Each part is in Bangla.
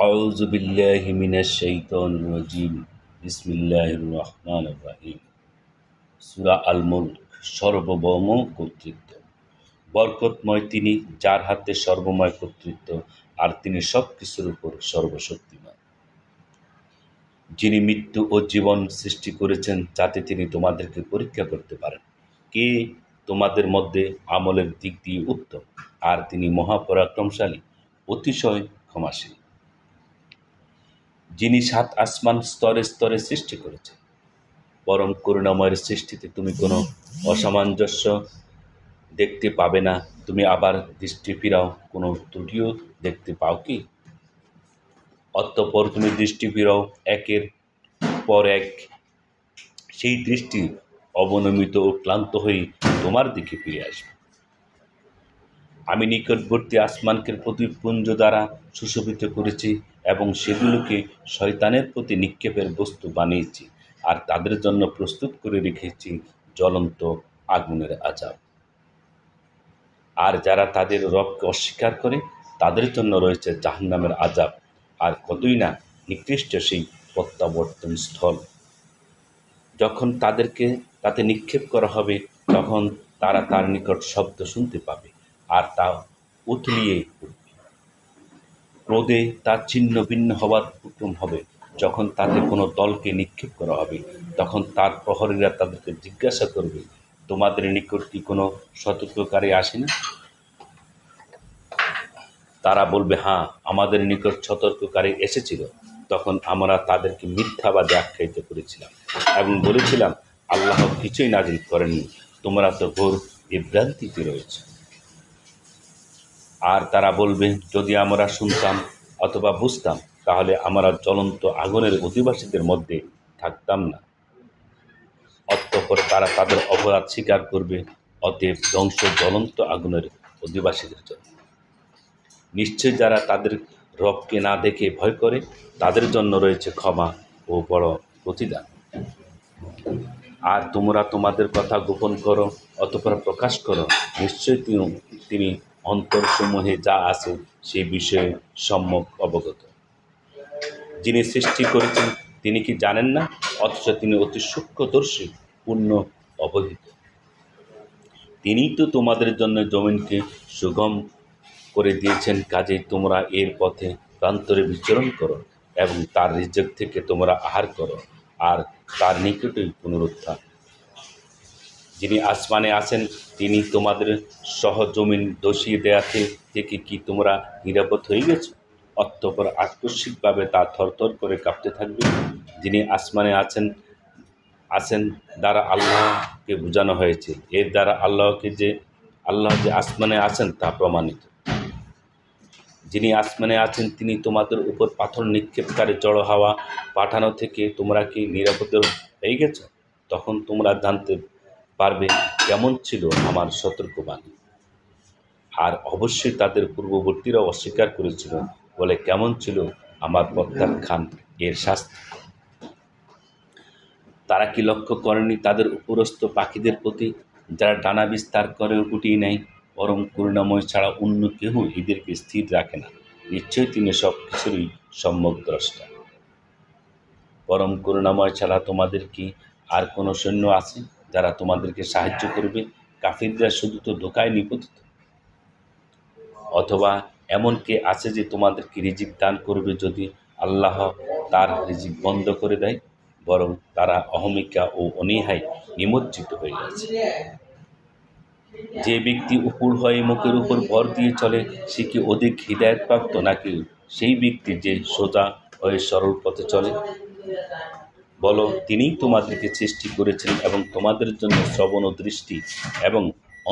আউযু বিল্লাহি মিনাশ শাইতানির রাজিম। বিসমিল্লাহির রহমানির রহিম। সূরা আল মুলক। সর্বভৌম কর্তৃত্ব। বরকতময় তিনি, যার হাতে সর্বময় কর্তৃত্ব, আর তিনি সব কিছুর উপর সর্বশক্তিমান। যিনি মৃত্যু ও জীবন সৃষ্টি করেছেন যাতে তিনি তোমাদেরকে পরীক্ষা করতে পারেন কে তোমাদের মধ্যে আমলের দিক দিয়ে উত্তম, আর তিনি মহাপরাক্রমশালী, অতিশয় ক্ষমাশীল। যিনি সাত আসমান স্তরে স্তরে সৃষ্টি করেছেন, পরম করুণাময়ের সৃষ্টিতে তুমি কোনো অসামঞ্জস্য দেখতে পাবে না। তুমি আবার দৃষ্টি ফিরাও, কোনো ত্রুটিও দেখতে পাও কি? অতঃপর তুমি দৃষ্টি ফিরাও একের পর এক, সেই দৃষ্টি অবনমিত ও ক্লান্ত হয়ে তোমার দিকে ফিরে আসবে। আমি নিকটবর্তী আসমানকে প্রতিপুঞ্জ দ্বারা সুশোভিত করেছি এবং সেগুলোকে শয়তানের প্রতি নিক্ষেপের বস্তু বানিয়েছি, আর তাদের জন্য প্রস্তুত করে রেখেছি জ্বলন্ত আগুনের আযাব। আর যারা তাদের রবকে অস্বীকার করে তাদের জন্য রয়েছে জাহান্নামের আযাব, আর কতই না নিকৃষ্ট সেই প্রত্যাবর্তন স্থল। যখন তাদেরকে তাতে নিক্ষেপ করা হবে তখন তারা তার নিকট শব্দ শুনতে পাবে, আর তা উথলিয়ে উঠবে। ক্রোধে তা ছিন্ন ভিন্ন হওয়ার উপক্রম হবে। যখন তাতে কোনো দলকে নিক্ষেপ করা হবে তখন তার প্রহরীরা তাদেরকে জিজ্ঞাসা করবে, তোমাদের নিকট কি কোনো সতর্ককারী আসেনি? তারা বলবে, হ্যাঁ, আমাদের নিকট সতর্ককারী এসেছিল। তখন আমরা তাদেরকে মিথ্যাবাদী আখ্যায়িত করেছিলাম এবং বলেছিলাম, আল্লাহ কিছুই নাজিল করেননি, তোমরা তো ঘোর বিভ্রান্তিতে রয়েছ। আর তারা বলবে, যদি আমরা শুনতাম অথবা বুঝতাম তাহলে আমরা জ্বলন্ত আগুনের অধিবাসীদের মধ্যে থাকতাম না। অতঃপর তারা তাদের অপরাধ স্বীকার করবে। অতএব ধ্বংস জ্বলন্ত আগুনের অধিবাসীদের জন্য। নিশ্চয় যারা তাদের রবকে না দেখে ভয় করে তাদের জন্য রয়েছে ক্ষমা ও বড় প্রতিদান। আর তোমরা তোমাদের কথা গোপন করো অতঃপর প্রকাশ করো, নিশ্চয় তিনি অন্তরসমূহে যা আছে সে বিষয়ে সম্যক অবগত। যিনি সৃষ্টি করেছেন তিনি কি জানেন না? অথচ তিনি অতি সূক্ষ্মদর্শী, পূর্ণ অবহিত। তিনিই তো তোমাদের জন্য জমিনকে সুগম করে দিয়েছেন, কাজেই তোমরা এর পথে প্রান্তরে বিচরণ করো এবং তার রিজিক থেকে তোমরা আহার করো, আর তার নিকটেই পুনরুত্থান। যিনি আসমানে আছেন তিনি তোমাদের সহজমিন ধসিয়ে দেয়া থেকে কি তোমরা নিরাপদ হয়ে গেছো? অতঃপর আকস্মিকভাবে তা থরথর করে কাঁপতে থাকবে। যিনি আসমানে আছেন দ্বারা আল্লাহকে বোঝানো হয়েছে, এর দ্বারা আল্লাহ যে আসমানে আছেন তা প্রমাণিত। যিনি আসমানে আছেন তিনি তোমাদের উপর পাথর নিক্ষেপকারী জড়ো হাওয়া পাঠানো থেকে তোমরা কি নিরাপদ হয়ে গেছ? তখন তোমরা জানতে পারবে কেমন ছিল আমার সতর্কবাণী। আর অবশ্যই তাদের পূর্ববর্তীরা অস্বীকার করেছিল বলে কেমন ছিল আমার প্রত্যাখ্যান এর শাস্তি। তারা কি লক্ষ্য করেনি তাদের উপরস্থ পাখিদের প্রতি, যারা ডানা বিস্তার করে গুটিয়ে নেয়? পরম করুণাময় ছাড়া অন্য কেহ এদেরকে স্থির রাখে না। নিশ্চয়ই তিনি সব কিছুরই সম্যক দ্রষ্টা। পরম করুণাময় ছাড়া তোমাদের কি আর কোনো সৈন্য আছে যারা তোমাদেরকে সাহায্য করবে? কাফিররা শুধু তো ধোঁকায় নিপতিত। অথবা এমন কে আছে যে তোমাদেরকে রিজিক দান করবে যদি আল্লাহ তার রিজিক বন্ধ করে দেয়? বরং তারা অহমিকা ও অনীহায় নিমজ্জিত হয়ে আছে। যে ব্যক্তি উপুড় হয়ে মুখের উপর ভর দিয়ে চলে সে কি অধিক হৃদায়তপ্রাপ্ত, নাকি সেই ব্যক্তি যে সোজা হয়ে সরল পথে চলে? বলো, তিনিই তোমাদেরকে সৃষ্টি করেছেন এবং তোমাদের জন্য শ্রবণ ও দৃষ্টি এবং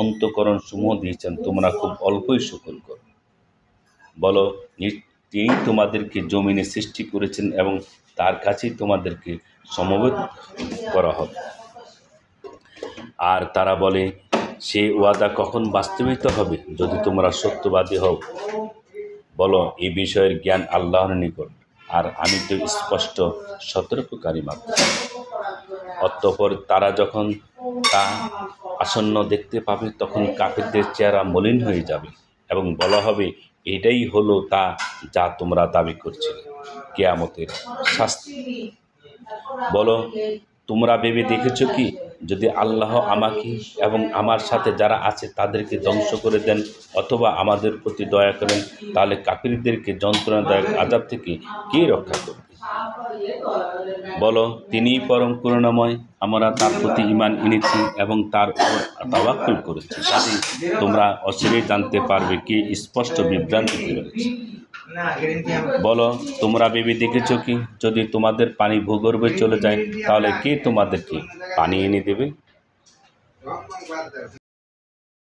অন্তঃকরণ সমূহ দিয়েছেন, তোমরা খুব অল্পই শুকর করো। বলো, তিনি তোমাদেরকে জমিনে সৃষ্টি করেছেন এবং তার কাছেই তোমাদেরকে সমবেত করা হবে। আর তারা বলে, সে ওয়াদা কখন বাস্তবায়িত হবে যদি তোমরা সত্যবাদী হও? বলো, এই বিষয়ের জ্ঞান আল্লাহর নিকট, আর আমি তো স্পষ্ট সতর্ককারী মাত্র। অতঃপর তারা যখন তা আসন্ন দেখতে পাবে তখন কাফিরদের চেহারা মলিন হয়ে যাবে এবং বলা হবে, এটাই হলো তা যা তোমরা দাবি করছিলে, কিয়ামতের শাস্তি। বলো, তোমরা ভেবে দেখেছ কি, যদি আল্লাহ আমাকে এবং আমার সাথে যারা আছে তাদেরকে ধ্বংস করে দেন অথবা আমাদের প্রতি দয়া করেন, তাহলে কাফিরদেরকে যন্ত্রণাদায়ক আযাব থেকে কে রক্ষা করবে? বলো, তিনিই পরম করুণাময়, আমরা তার প্রতি ঈমান এনেছি এবং তার উপর তাওয়াক্কুল করেছি। কাজেই তোমরা অচিরেই জানতে পারবে কে স্পষ্ট বিভ্রান্তিতে রয়েছে। বলো, তোমরা ভেবে দেখেছ কি, যদি তোমাদের পানি ভূগর্ভে চলে যায় তাহলে কে তোমাদেরকে পানি এনে দেবে?